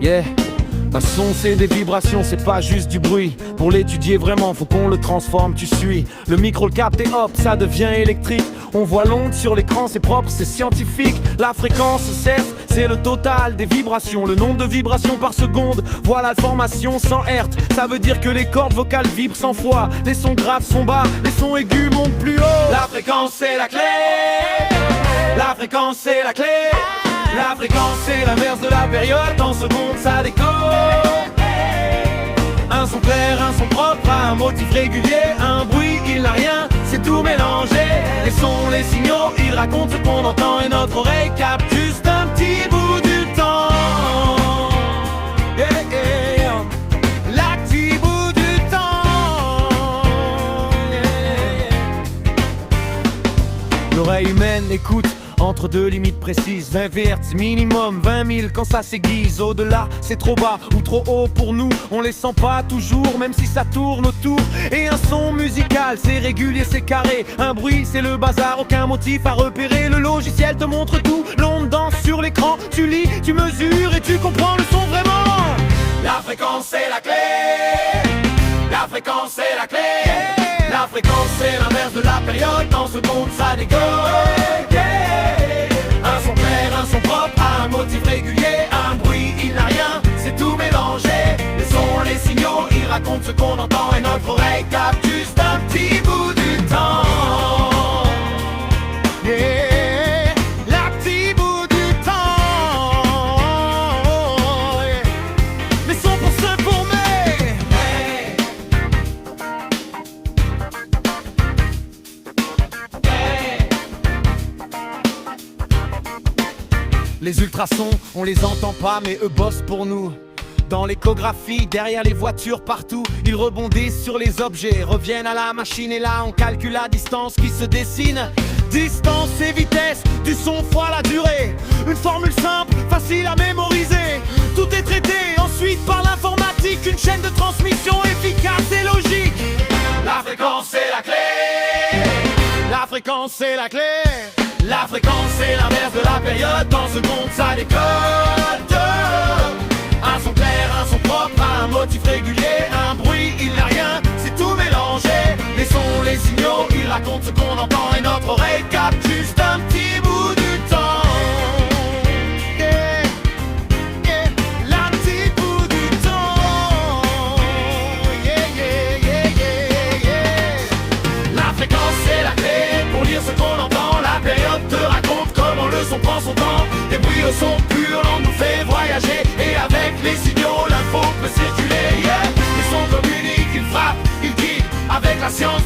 Yeah. Un son c'est des vibrations, c'est pas juste du bruit. Pour l'étudier vraiment, faut qu'on le transforme, tu suis. Le micro le capte et hop, ça devient électrique. On voit l'onde sur l'écran, c'est propre, c'est scientifique. La fréquence, certes, c'est le total des vibrations. Le nombre de vibrations par seconde, voilà la formation 100 Hz. Ça veut dire que les cordes vocales vibrent 100 fois. Les sons graves sont bas, les sons aigus montent plus haut. La fréquence c'est la clé. La fréquence c'est la clé. La fréquence c'est l'inverse de la période, en secondes ça décolle. Un son clair, un son propre, un motif régulier, un bruit, il n'a rien, c'est tout mélangé. Les sons, les signaux, ils racontent ce qu'on entend et notre oreille capte juste un petit bout du temps. Yeah, yeah. La petit bout du temps. Yeah. L'oreille humaine écoute entre deux limites précises, 20 Hz minimum, 20 000 quand ça s'aiguise. Au-delà c'est trop bas ou trop haut pour nous, on les sent pas toujours même si ça tourne autour. Et un son musical c'est régulier, c'est carré. Un bruit c'est le bazar, aucun motif à repérer. Le logiciel te montre tout, l'onde danse sur l'écran. Tu lis, tu mesures et tu comprends le son vraiment. La fréquence c'est la clé. La fréquence c'est la clé. La fréquence c'est l'inverse de la période, en secondes ça décolle. Un son clair, un son propre, un motif régulier, un bruit, il n'a rien, c'est tout mélangé. Les sons, les signaux, ils racontent ce qu'on entend et notre oreille capte juste un petit bout du temps. Yeah, la petit bout du temps. Yeah. Les sons pour se former. Hey. Hey. Les ultrasons, on les entend pas mais eux bossent pour nous. Dans l'échographie, derrière les voitures partout, ils rebondissent sur les objets, reviennent à la machine et là on calcule la distance qui se dessine. Distance et vitesse, du son fois la durée. Une formule simple, facile à mémoriser. Tout est traité ensuite par l'informatique. Une chaîne de transmission efficace et logique. La fréquence c'est la clé. La fréquence c'est la clé. La fréquence c'est l'inverse de la période, dans secondes ça décolle. Un son clair, un son propre, un motif régulier, un bruit, il n'a rien, c'est tout mélangé. Les sons, les signaux, ils racontent ce qu'on entend et notre oreille capte juste un petit bout du temps. Yeah, yeah, la petite bout du temps. Yeah, yeah, yeah, yeah, yeah. La fréquence c'est la clé pour lire ce qu'on entend. La période te raconte comment le son prend son temps. Des bruits au son pur, l'on nous fait voyager. Et avec les signaux, l'info peut circuler, yeah. Les sons communiquent, ils frappent, ils guident. Avec la science